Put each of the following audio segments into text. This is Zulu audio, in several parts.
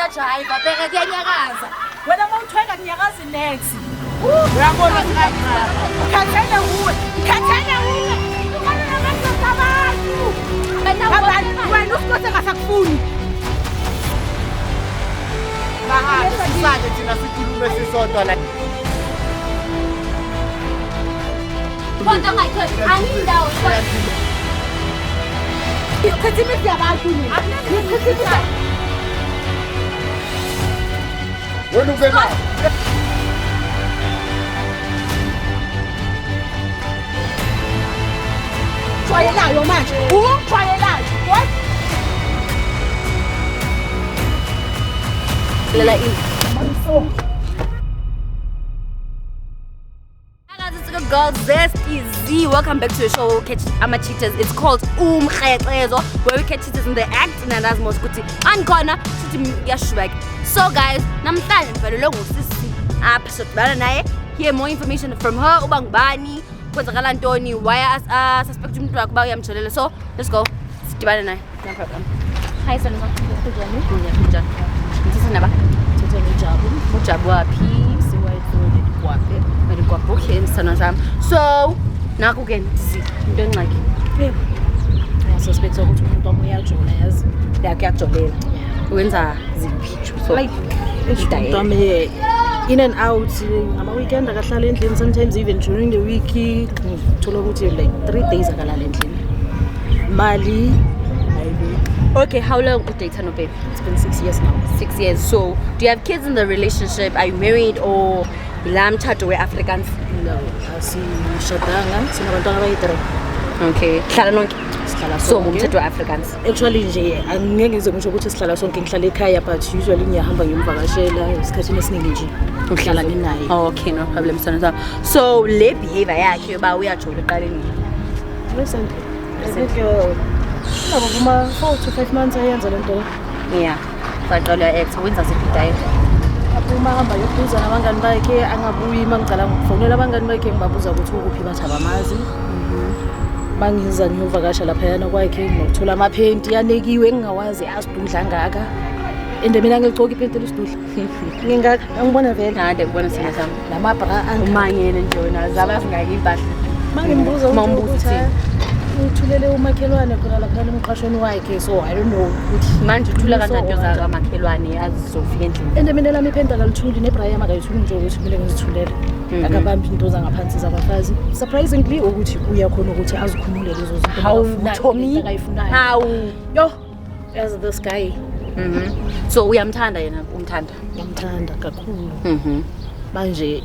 uyajayiva bheka kuyanyakaza. Wena mawuthweka kunyakaza next. Uyabona ukhathele uwe. Ukhala nabantu abantu. Wena usikose ngasakufuni. Sake thina sikhulume sisodwa la. Kodwa ngayikho angindawo. Ikhethimisi yabantu ni. Wena uvela. Jwayelayo manje. Ujwayelayo. What? Lela in. Girls, this is Z. Welcome back to the show where we catch cheaters. It's called Umkhetlezo, where we catch cheaters in the act and as most kuti ankona sithi yashubek. So guys, namhlanje ngibhalelwe ngusisi apha sodibana naye. Hear more information from her. Uba ngubani, kwenzakala ntoni, why suspect umuntu wakhe ba uyamjolela. So let's go. Sidibane naye. No problem. Hi Sanisa. Kunjani? Kunjani? Ngithisa naba? Thethwe ngejabu. Ujabu wapi? Kwape. Okay, so naku ke ndizi into engxaki Suspect ukuthi umuntu omuyajola yazi yakuyajolela wenza ziphi so like umuntu in and out ngama weekend akahlala endlini, sometimes even during the week thola ukuthi like 3 days akalala endlini mali. Okay, how long you date no babe? It's been 6 years now. 6 years. So do you have kids in the relationship? Are you married or ila mthatho we-Africans? No, asishadanga, sinabantwana abayi-3. Okay, hlala nonke? Sihlala so sonke. umthatho we-Africans? Actually nje angeke ngize ngisho ukuthi sihlala sonke, ngihlala ekhaya but usually ngiyahamba ngimvakashela esikhathini esiningi nje uhlala nginaye. Okay, no problem. So le behavior yakhe yoba uyajola eqaleni. Recently, I think kuma 4 to 5 months ayenza lento. Yeah, baqala ex wenza ziphi diet? Uma hamba yokubuza nabangani bakhe angabuyi mangicala ngokufonela abangani bakhe ngibabuza ukuthi ukuphi bathi abamazi. Mangiza ngiyovakasha lapha yana kwakhe ngothola amaphenti yanekiwe engingawazi asidudla ngaka. Ende mina ngigcoka iphenti lesidudla. Ngibona vele Kade kubona sina sami. namabra Umanyene nje wena zaba singaki impahla. mangimbuza ukuthi uthulele umakhelwane khona lapha emqashweni wakhe, so I don't know ukuthi Manje uthula kanjani into zaka makhelwane azizofika endlini. ende mina lami iphenti akalithuli neBrahim akayithuli nje ukuthi kumele ngizithulele. Akabambi into zangaphansi zabafazi. Surprisingly ukuthi uyakhona ukuthi azikhumule lezo zinto. How Tommy? How? Yo, as this guy. So uyamthanda yena umthanda? Ngiyamthanda kakhulu. Manje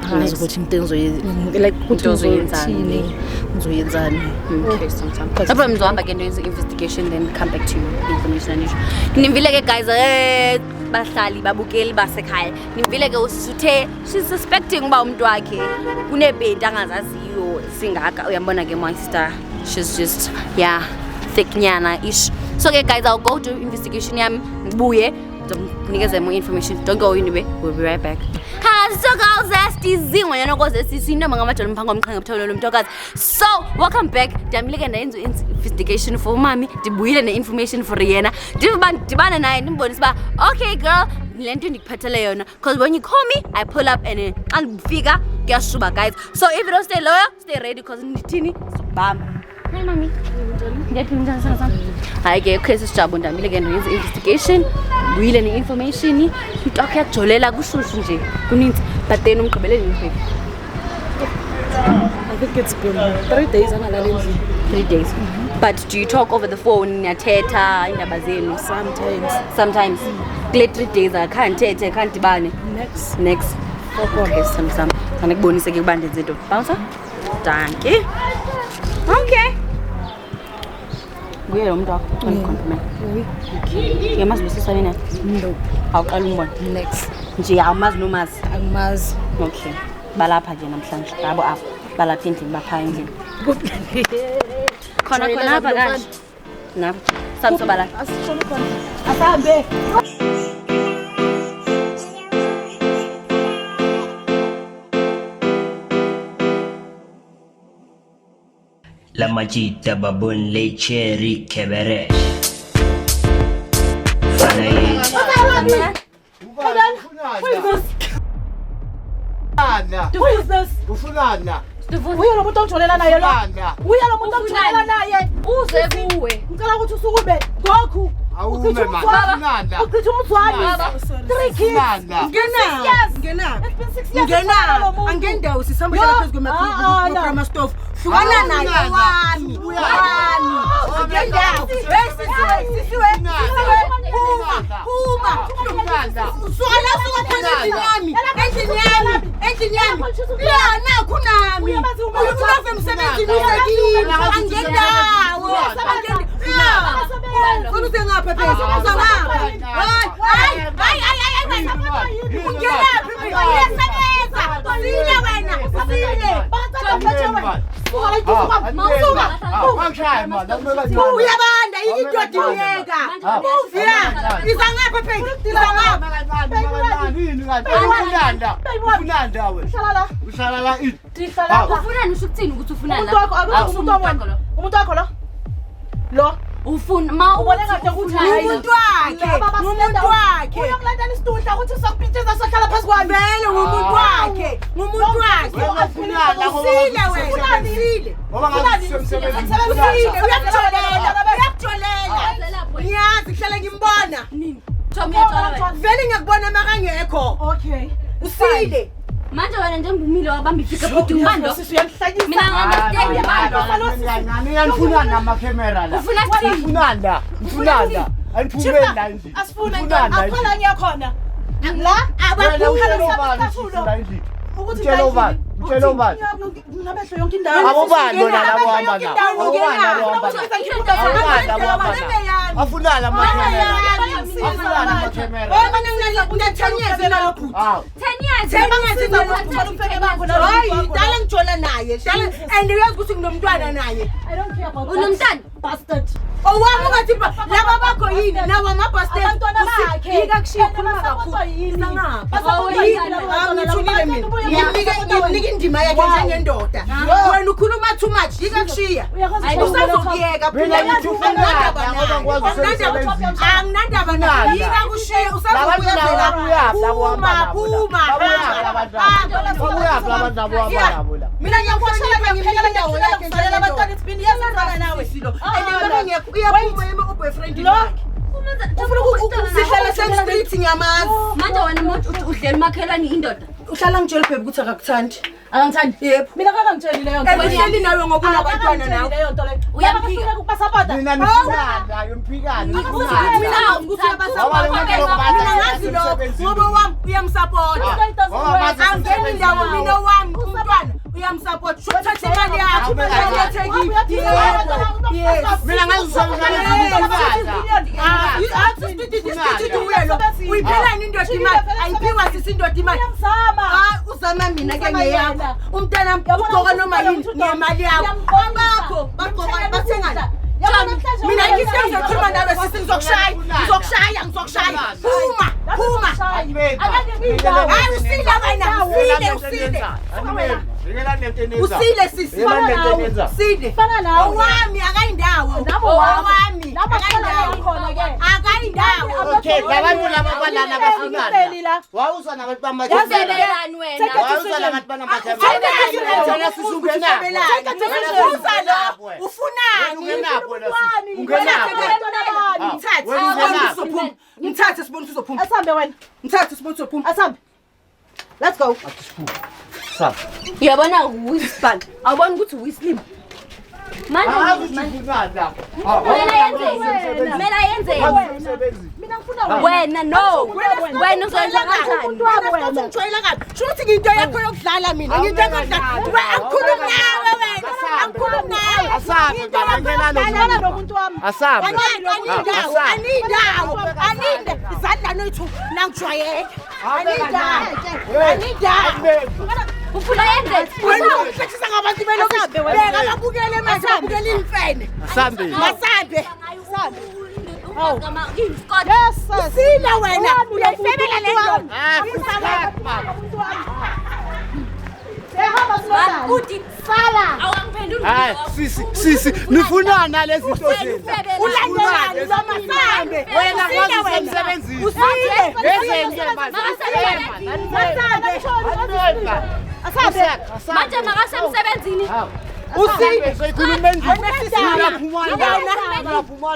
Next. ngazi ukuthi into engizoyenza like ukuthi Uzoyenzani? ngizoyenzani. Okay, Lapha mzohamba ke nto investigation then come back to you information anisho. Nimvile ke guys bahlali babukeli basekhaya. Nimvile ke usuthe she's suspecting uba umuntu wakhe kunebhenti angazaziyo singaka uyambona ke my sister, she's just thick nyana ish. So ke guys, I'll go do investigation yami ngibuye nikeze more information. Don't go anywhere. We'll be right back. So girls, that's the zing when you know cause this noma ngamajolo mphanga omqhanga butholo lo mntokazi. So welcome back. Damileke nayenza investigation for mami, dibuyile ne information for yena. Dibana naye nimbonisa ba okay girl, lento ndikuphathele yona cause when you call me I pull up and figure kuyashuba guys. So if you don't stay loyal, stay ready cause ndithini bam. Hi mami. Ngiyaphila njani sana? Hayi ke case sijabo ndamileke ndoyenza investigation. Buyile ne information into akhe yakujolela kushushu nje kuninzi but then umgqibeleni nje. I think it's been 3 days angalala endlini. 3 days. But do you talk over the phone niyathetha indaba zenu? Sometimes. Kule 3 days akanthethe kantibane. Next. Okay, sam. Sana kubonise ke kuba ndenze into. Bouncer? Dankie. Okay. Uye lo muntu wakho uncompliment. Okay. Yamazwisisa nina? No. Awuqala umbona. Next. Nje awumazi nomazi. Angimazi. Okay. Balapha ke namhlanje. Yabo apha. Balapha endlini bapha endlini. Khona apha kanje. Napha. Samso bala. Asishona khona. Asahambe. La majita babun le cherry kebere. Fanaye. Who is this? Ufunana. Uya lo muntu ongitholela naye lo. Uya lo muntu ongitholela naye. Uze kuwe. Ngicela ukuthi usukume. Goku. Awume man. Ufunana. Uqithe umthwalo. 3 kids. Ngena. Angendawo sisamba hlala phezu kwema stove. Hlukana naye wami. Angendawo. Sisiwe. Phuma. Suka phela endlini yami. Yana kunami. Uyulove emsebenzini usekile. Angendawo. Ufuna ngapha phela. Uza ngapha. Hayi. Ungelaphi mina? Uyasebenza. Usile wena. Usile. Uyabanda indoda iyeka. Uvia. Iza ngapha phela. Iza ngapha. Ufunanda we. Uhlala la it. Ufunani ushukuthini ukuthi ufuna la? Umuntu wakho lo. Lo. Ufuna ma ubone ngathi ukuthi hayi umuntu wakhe. Uyokulandela isitudla ukuthi sokuphitheza sohlala phansi kwami. Vele ngumuntu wakhe. Usile wena. Usile. Ngoba ngathi semsebenzini. Uyakutholela. Ngiyazi kuhlala ngimbona. Vele ngiyakubona makangekho. Okay. Usile. Manje wena njengumile wabamba ifika futhi umbando. Mina ngamasteki abantu. Ngiyafuna namakhamera la. Ufuna Ufunanda. Angiphumela nje. Asifuna akhola ngiyakhona. La Utshela ubani? ngabehlo yonke indawo. Abobani bona labo hamba na. Afunana amakhamera. Dala ngithola naye. And uyazi ukuthi nginomntwana naye. I don't care about unomntana bastard. Owami ngathi laba bakho yini nawo amabastard. Abantwana bakhe. Yika kushikhuluma kakhulu. Ngimnika indima yakhe njengendoda. Wena ukhuluma too much. Yika kushiya. Usazokuyeka phela anginandaba naye. Yika kushiya usazokuyeka. Mina ngiyakhoshela ngiphekela indawo yakhe ngihlala abantwana isibindi yazana nawe silo. Uyaphuma yema uboyfriend wakhe. Sihlala street ngiyamazi. manje wena umuntu udlela makhelani indoda Uhlala ngitshela baby ukuthi akakuthandi. Angithandi. Yebo. Mina ngangangitsheli leyo nto. Ehleli nawe ngoba unabantwana nawe. Leyo nto leyo. Uyaphika kupasapota. Mina ngifunanda yomphikani. Mina ukuthi mina ngazi lo ngoba wami uyamsupport. Angeni indawo mina wami umntwana uyamsupport. Shothatha imali yakho. Mina ngazisebenzisa Uyiphelani indoda imali ayiphiwa sisindoda imali. Uzama mina ke ngeyakho. Umntana ugqoka noma yini ngemali yakho. Abakho bagqoka bathengani. Mina ngisenza ukukhuluma nawe sisi ngizokushaya. Phuma. Hayi usile wena. Usile sisi. Usile. Fana nawe. Owami akayindawo. Owami akayindawo. Akayindawo. Okay, labantu laba balana bafunana. Wawuza nabantu bamakhemera. uzelelani wena Wawuza nabantu bamakhemera. Thina sisungena. Ngithathe sibona uzophuma. Asambe wena. Ngithathe sibona uzophuma. Asambe. Let's go. Sa. uyabona uwispan awubona ukuthi uwislim manje mela yenze Mina ngifuna wena no wena uzoyenza kanjani Ngijwayela kabi. Shuthi nginto yakho yokudlala mina. Nginto yokudlala. Angikhulumi nawe wena. Angikhulumi nawe. Asabe ngiyana nomuntu wami. Asabe. Anindawo. Izandla noyithu nangijwayela. Anindawo. ufuna yenze Wena uhlekisa ngabantu belokuthi beka babukele manje babukele imfene. Asambe. Masambe. Yes, sir. Usile wena. Uyayifebela lento. Ehamba sona. uthi Sala. awangiphenduli Hayi sisi nifunana lezi zinto zenu. Ulandelani lomasambe. Wena kwazi emsebenzini. Usile. Ngezeni manje. Asabe. Manje makasemsebenzini. Usile. Soyikhuluma endlini.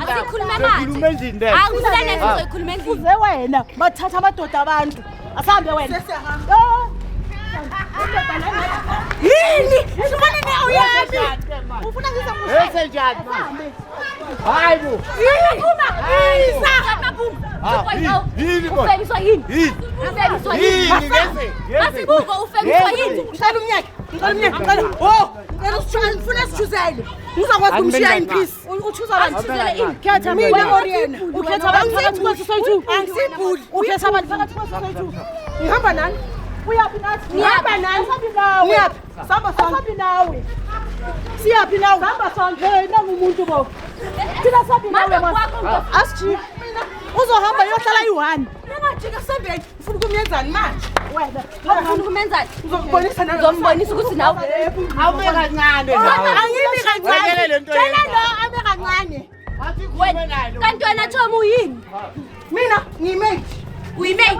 Asikhuluma manje. Akusenele soyikhuluma endlini. Uze wena bathatha amadoda abantu. Asahambe wena. Yini? Sibone ne uyaphi? Ufuna ngizwe Bese njani manje? Hayibo. Yini bo? Ufemiswa yini? Yini? Ufemiswa yini? Yini ngeze? Masibuko ufemiswa yini? Ngicela umnyaka. Ngicela ufuna sithuzele. Ngizokwazi ukumshiya in peace. uchuza abantu. Asithuzele ini? Khetha Mina Oriana. Ukhetha abantu phakathi kwethu soyitu. Angisibhuli. Ukhetha abantu phakathi kwethu soyitu. Ngihamba nani? Uyaphi nathi? Ngihamba nani? Asabi nawe. Ngiyaphi? Samba sonke. Asabi nawe. Siyaphi nawe? Hamba sonke. Hey, nangu umuntu bo. Thina sabi nawe Manje manje. kwakho Asijike. Uzohamba yohlala yi-1. Nangajika sambeni. Ufuna ukumyenzani manje? Wena. ufuna ukumenzani? Ngizokubonisa nalo. Ngizombonisa ukuthi nawe Awube kancane nawe. Angimi kancane. Tshela lo abe kancane. kanti wena Tom uyini? Mina ngimate. Uyimate.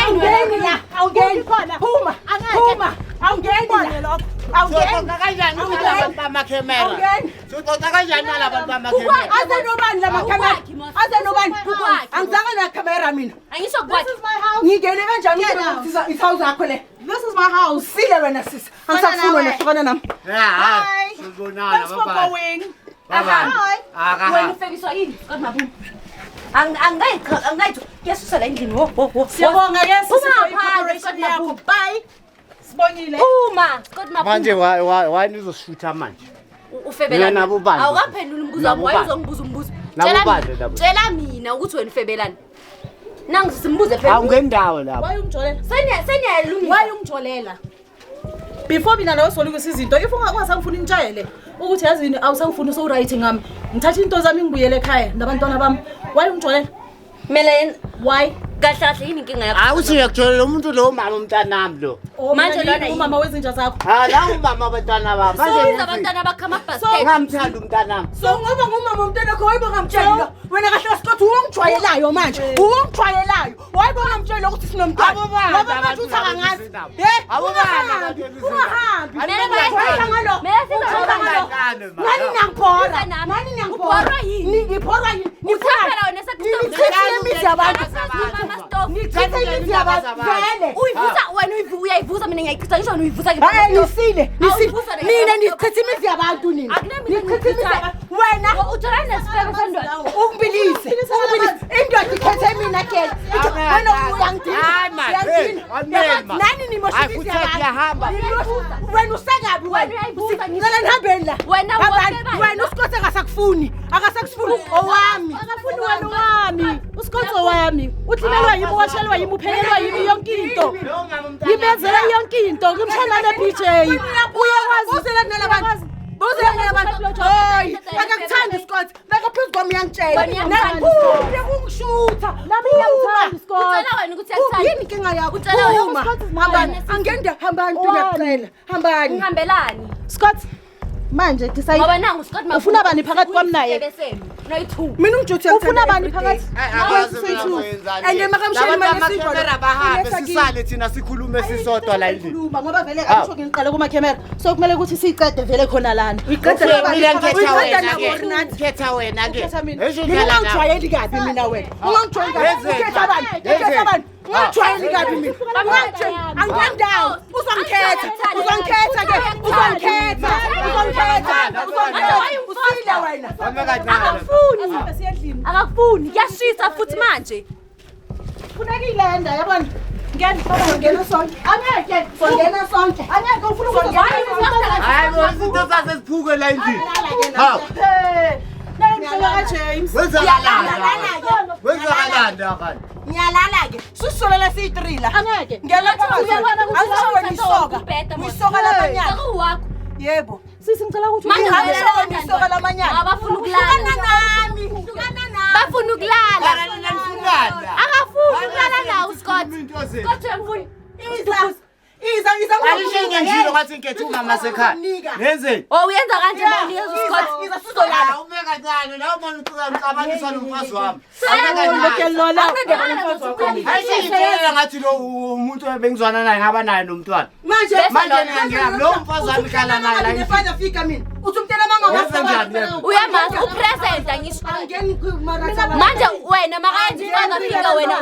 Awungeni la. Awungeni khona. Phuma. Phuma. Awungeni la. Soxoxa kanjani nalabantu bamakhemera? Awungeni. Soxoxa kanjani nalabantu bamakhemera? Aze nobani la makamera. Aze nobani. Ukwakhe. Angizange na camera mina. Angisho kwakhe. Ngingene kanjani ukusiza isawuzi yakho le? This is my house. Sile wena sisi. Angisafuni wena hlukana nami. Ya, sizonana baba. Wena ufemiswa yini? Kodwa mabumu. Angayithi kesusela endlini wo. Siyabonga ke sisi for Uma phansi, cooperation kodwa yakho. mabumu. Bye. Sibongile. Uma, kodwa mabumu. Manje wani uzoshuta manje? Ufebelani. Mina nabo bani? Awukaphendula umbuzo wami, Nabo bani? wayezongibuza umbuzo. Nabo bani labo? Tshela mina ukuthi wena ufebelani. Nangu simbuze phela. Awungendawo lapho. Why ungitholela? Seniyalungisa. Why ungitholela? Before mina nawe solukisa izinto, if ungasangifuni ngitshayele ukuthi yazini awusangifuni so right ngami. Ngithatha into zami ngibuyele ekhaya nabantwana bami. Why ungitholela? Mele Why? kahle kahle yini inkinga yakho? Awuthi uyakutholela umuntu lo mama umntanami lo. Manje lona yini? umama wezinja zakho. La umama abantwana bami. Sonke abantwana bakhama basket. ngamthanda umntanami. So ngoba ngumama umntwana wakho wayibo ngamtshela. Wena kahle sikhathi ungijwayelayo manje. Ungijwayelayo. Wayibo ngamtshela ukuthi sinomntwana. Ngoba manje uthi akangazi. Ungahambi. Mele bayihamba. Mele sizahamba. Nani nangibhora? Nani nangibhora? Ubhorwa yini? Ngibhora yini? Uthaphela wena Ngichithile imizi yabantu. sekustop. Ngichithile imizi yabantu. Vele. Uyivusa wena uyayivusa mina ngiyayichitha ngisho uyivusa ke. Hayi nisile. Awuyivusa le- Mina nichitha imizi yabantu nina. Akunamina Nichitha imizi yabantu. Wena uthola nesifeko sendoda. ungibilise. Indoda ikhethe mina ke. Wena uyangidina. Nani nimoshikisi Ayahamba. wena usekabi Wena uyayivusa ngisho. Ngicela nihambeni la. Wena wena Wena usikothe akasakufuni. Akasakufuni owami. Akafuni wena wami. Usikotho wami. Uthilelwa yimi, washelwa yimi, uphelelwa yimi yonke into. Ngibenzela yonke into. Ngimshana le BJ. Uyakwazi Uzela nalabantu. Uzela nalabantu. Hayi, akakuthandi isikothe. Beka phezu kwami uyangitshela. Wena uyangithanda Ukungishutha. nami ngiyamthanda isikole. Utshela wena ukuthi yakuthanda. Yini inkinga yakho? Utshela wena Phuma. ukuthi Scott is Hambani. mine. Angende hambani ngiyacela. Hambani. Ngihambelani. Scott, manje decide. Ngoba nangu Scott Mabuza. Ufuna bani phakathi kwami naye? Noyi-2. Mina ungijuthi Ufuna bani phakathi? And makamshayeli manje Amakhemera bahambe sisale thina sikhulume sisodwa la endlini. Khuluma ngoba vele akusho ngiqale kuma camera. So kumele ukuthi siyicede vele khona lana. Khetha wena ke. Ukhetha mina. Mina ungangijwayeli kabi mina wena. Ungangijwayeli kabi. Ukhetha abantu. Ukhetha abantu. Ungangijwayeli kabi mina. Angendawo. Uzongikhetha. Uzongikhetha ke. Uzongikhetha. Uzongikhetha. Usile wena. Akafuni. Siyadlini. Akafuni. Kuyashisa futhi manje. Funekile enda yabona. Ngena sonke. Angeke. Ngena sonke. Angeke ufuna ukuzwa. Hayi bo izinto zasesiphuke la endlini. Ha. Ngicela James. Wenzakalanda akani. Ngiyalala ke. Susolela siyi3 la. Angeke. Ngiyala phakathi. Angisho wena isoka. Isoka labanyana. Akuwakho. Yebo. Sisi ngicela ukuthi Manje uhambe. Angisho wena isoka lamanyana. Abafuna ukulala. Nami. Hlukana nami. Bafuna ukulala. Nanifundana. Akafuni ukulala nawe Scott. Into zenu. Scott uyangifuni. Iza Alishinge ngishilo ngathi ngikhethe umama sekhaya. Yenzeni? Oh uyenza kanje manje Scott. Sizolala uma kancane la uma ngicabangisa nomfazi wami. Ayishingitshela ngathi lo umuntu ebengizwana naye ngaba naye nomntwana. Manje ngiyangena lo mfazi wami khala naye la ngifika fika mina. Uthi umntwana manga uyamazi upresent angisho. Manje wena makayenza ifaka fika wena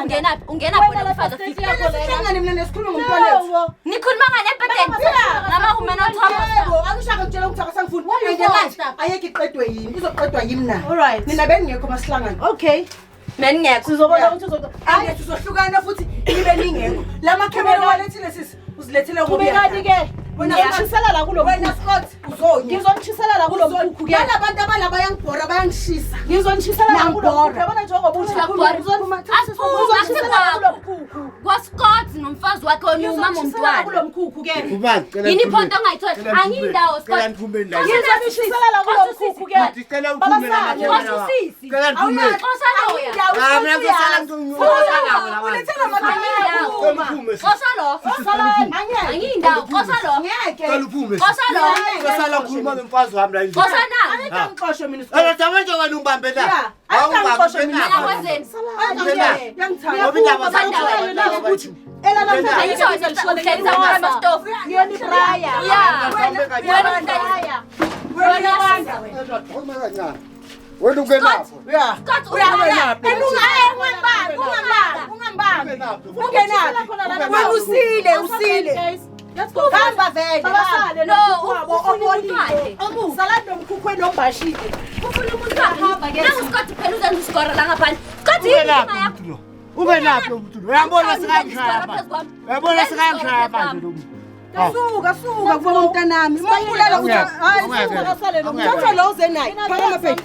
ungena khona umfazi afika. Sihlangane mina nesikhuluma ngomntwana. Nikhuluma ngane patent. Ngama kumena uthamba. Angishaka ngitshela ukuthi akasangifuni. Ayeke iqedwe yini? Izoqedwa yimi na. Nina beningekho masihlangane. Okay. Meningekho. Sizobona ukuthi uzokho. Angithi uzohlukana futhi nibe ningekho. Lama camera walethile sisi. Uzilethele ngoba. Kubekani ke? Wena ngichisela la kulo. Wena Scott uzonya. Ngizongichisela la kulo mkhukhu ke. Labantu abalaba bayangibhora bayangishisa. Ngizongichisela la kulo mkhukhu. Yabona njengoba uthi Scott nomfazi wakhe onumama umntwana. kulo mkhukhu ke. ubani cela Yini iphonto ongayithola? Angiyindawo Scott. Cela ngiphume ndala. Ngizongichisela la kulo mkhukhu ke. Ngicela uphume la camera. Wasisisi. Cela ngiphume. Xosaloya. Mina ngizosala ngizongqoqana la. Ulethela makhamera. Cela uphume. Xosalo. Angiyindawo. Xosalo. Ngeke. Cela uphume. Xosalo. Ngizosala ngikhuluma nomfazi wami la yini. Xosana. Angixoshe mina. Ela tamanje wena ungibambe la. Angixoshe mina. Mina kwenzeni? Yangithanda. Ngoba indaba zakho ukuthi ela namhlanje Ayisho uhlelisa ngama stove. ngiyoni fraya. Yeah. wena ungenapho. Scott uyabona. Ungenaphi? Wena usile. Let's go. Hamba vele. No, ufuna umntwana. Salando mkhukhweni ombashile. Ufuna umntwana. Nangu Scott phela uzenza uskora la ngaphandle. Scott yini yakho? Ube lapho umuntu. Uyabona sikangishaya phansi. Uyabona sikangishaya phansi lo muntu. Suka kuba umntanami. Mawulela ukuthi hayi Akasale lo mthatha lo uzenayi. Phakama phela.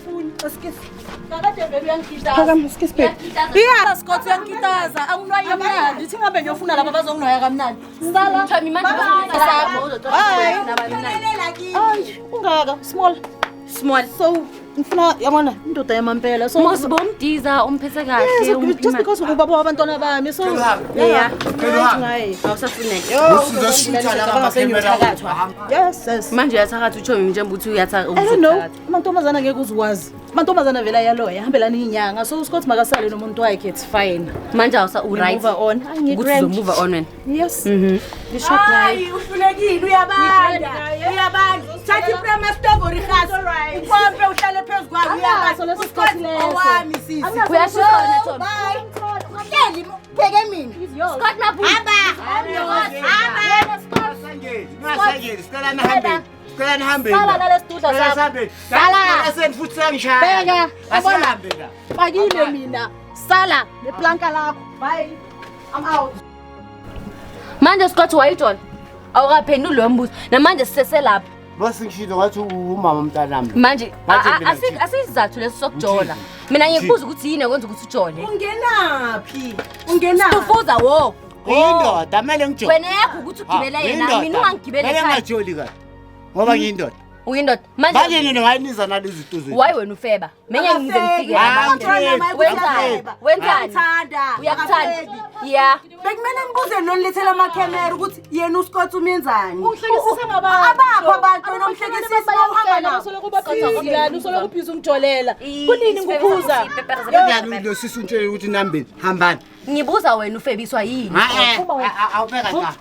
Kakade vele uyangikhithaza. Phakama skisiphe. Yeah, Scott uyangikhithaza. Anginwayi kamnandi. Ndithi ngabe ngiyofuna laba bazonginwaya kamnandi. Sala. Thami manje sakho uzothola Hayi, ungaka small. So ngifuna yabona indoda yamampela. So Mosibo umdiza umphethe kahle just because ubaba wabantwana bami. So yeah. Ngayi. Awusafuneke. Usizoshuta la kamera. Yes. Manje uyathakatha utsho njengoba uthi uyathaka I don't know. Amantombazana ngeke uzwazi. Amantombazana vela yaloya hambelana inyanga. So Scott makasale nomuntu wakhe it's fine. manje awusa right Move on. ukuthi uzomove on wena. Yes. Ngishot naye. Uhlulekile uyabanda. Thatha iprema stove rihaso. Ukhompe uhlale phezulu kwayo uyabanda. Usikhathi owami sisi. Uyashona Tom. Ngeli pheke mina. Scott nabu. Sicela nihambe. Sala la lesitudla sakho. Sala futhi sangishaya. Bheka. Asihambe la. Bakile mina. Sala neplanka lakho. Bye. I'm out. Manje Scott wayithola awukaphenduli lo mbuzo namanje siseselapha Bose ngishilo ngathi umama umntanami. manje asizathu leso sokujola mina ngikubuza ukuthi yini ekwenza ukuthi ujole Ungenaphi? Ungenaphi? ufuza wo Indoda amele ngijole. wena yakho ukuthi ugibela yena mina ungangigibela Ngeke ekhaya ngajoli kahle. Ngoba ngiyindoda. uyindoda Manje manje nini ngayiniza nalezi zinto zethu. why wena ufeba menye ngize ngifike wenzani uyakuthanda yeah Bekumele ngibuze nolithela amakhamera ukuthi yena uScott umenzani. Uhlekisisa ngabantu. Abapha abantu nomhlekisisi bawuhamba nawo. Usoloku babhizi usoloku ubhizi ungijolela. Kunini ngikhuza? Kanjani lo sisi untshele ukuthi nambeni hambani. ngibuza wena ufebiswa yini Awubeka la.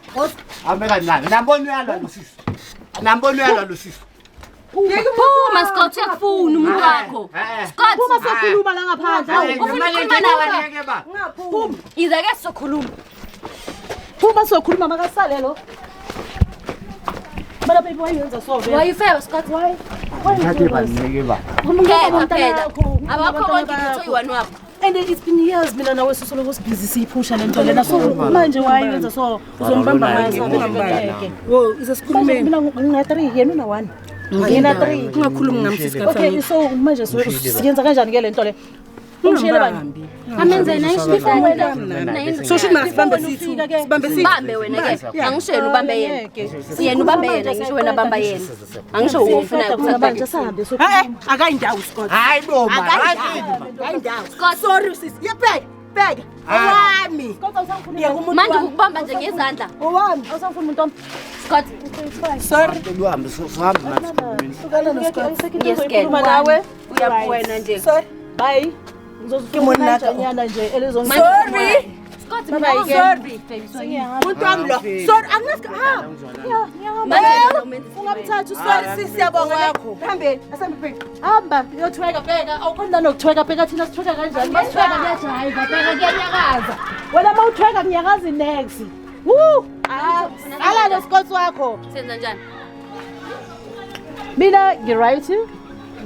Awubeka la. Nambona uyalwa lo sisi. Nambona uyalwa lo sisi. phuma Scott yakufuna umuntu wakho Scott Uma sekhuluma la ngaphandle. ufuna ukukhuluma nawe Phuma. ize ke sizokhuluma Phuma sokhuluma makasale lo. Bala baby wayenza so vele. wayifeba Scott Why? Thathe banike ba. Khetha phela abakho konke ngitho yiwani wakho And it's been years mina nawe sisoloku sibhizi siyiphusha lento lena so manje wayenza so uzombamba ngaso. Wo isesikhulumeni. Mina ngina 3 yena una 1. Ngina 3 Ungakhulumi ngamsisi kathani. Okay so manje siyenza kanjani ke lento le? Umshiyele bani? amenze nayishidana So should masibambe sithu. Sibambe sithu. bambe wena ke angisho yena ubambe yena yena ubambe yena ngisho wena bamba yena angisho ufuna ukuthi manje sahambe so Akayindawo Scott. Hayi bo ma. Akayindawo. Scott sorry sis. Yebheka. Wami. awusangifuni manje ukubamba nje ngezandla owami awusangifuni umuntu wami Scott sorry uhambe sohambe manje ukala no Scott ngiyaskena nawe uyabuwena nje sorry bye ngizozufuna kanjanyana nje elizongi sorry Scott sorry umuntu wami lo sorry anginaska manje ungamthatha sorry siyabonga lakho hambeni asambephi hamba uyothweka bheka awukhona nokuthweka bheka thina sithweka kanjani masithweka kuyajayiva bheka kuyanyakaza wena mawuthweka kunyakaza next ala lesikotsi wakho senza njani mina ngi-right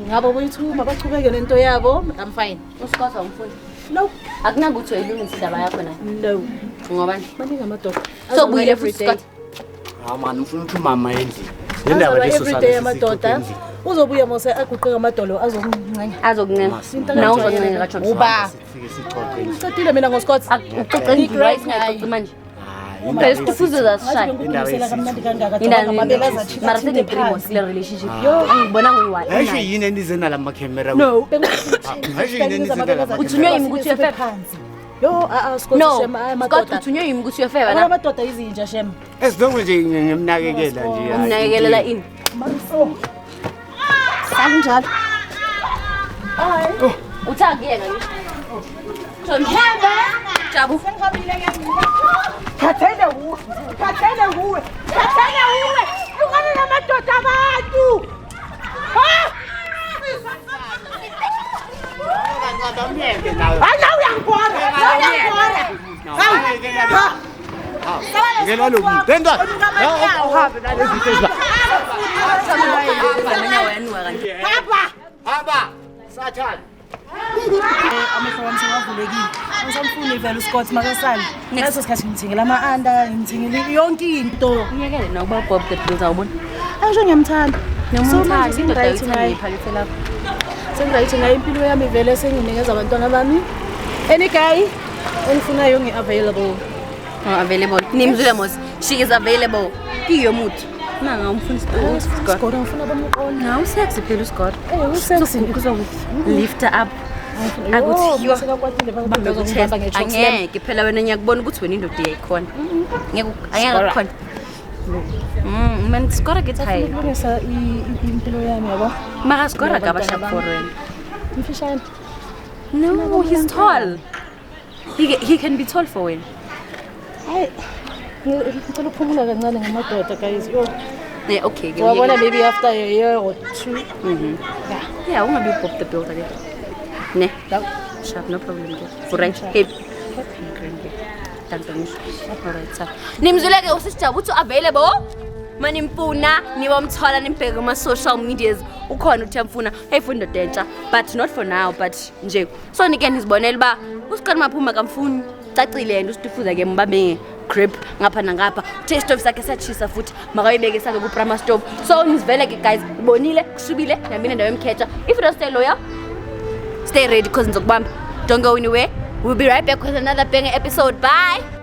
ngabo boyithuma bachubeke nento yabo I'm fine uScott awumfuni no akunakuthi uyilungisa indaba yakho nayo no ngobani baningi amadoda so buyile futhi Scott man ufuna ukuthi umama endlini indaba leso everyday amadoda uzobuya mose aguqeka amadolo azomncanya azokuncenga nawe uzoncenga katsho uba sifike sixoxe ngicedile mina ngoScott uxoxe ngiright ngayo manje phela isifuzo zasishaya ngikumisela kamnandi kangaka mara sengiprimos kule relationship angibona nguyiwani ayisho yini enize nala makhemera no ayisho yini enize nala uthunywe yimi ukuthi uyefeba phansi yo Scott no shem Scott amadoda uthunywe yimi ukuthi uyefeba abana na amadoda izinja shem esidongo nje ngimnakekela nje umnakekelela ini kanjalo uthangiyeka ngisho so mhamba jabu Kathele nguwe ungane namadoda abantu ana uyangibona ngelo lo denda uhambe nalezi zinto hamba sathana amehlo wami sewavulekile ngisamfuni vele uScott makasali leso sikhathi ngithengela ama-anda ngithengele yonke into unyekele na ukuba Bob the Builder awubona angisho ngiyamthanda ngiyamthanda indoda right ayithanda ngaye iphakethe lapho sengi-right ngaye impilo yami vele senginikeza abantwana bami any guy engifunayo ngi-available available nimzule mos she is available kiyo muthi manga umfuni Scott Scott ngifuna bamqona na usexy phela uScott usexy lift her up akuthi yo angeke phela wena ngiyakubona ukuthi wena indoda iyayikhona angeke kukhona man Scott get high kulungisa impilo yami yabo mara Scott akaba sharp for wena mfishane no he's tall he can be tall for wena hayi ngicela ukuphumula kancane ngamadoda guys yo okay wabona maybe after a year or two yeah ungabe Bob the Builder ke ne sharp no problem for right hip alright nimzule ke usisijabu uthi available manimfuna niwamthola nimbheke kuma social medias ukhona uthi yamfuna hey funda dentsha but not for now but nje so nike nizibonela ba uScott maphuma kamfuni cacile yena usitifuza ke mbambe grip ngapha nangapha taste of sakhe sachisa futhi makayibeke sakhe ku prima stove so nizivele ke guys ibonile kushubile nami nendawo emkhetha if you don't stay loyal stay ready cause ngizokubamba don't go anywhere we'll be right back with another banger episode bye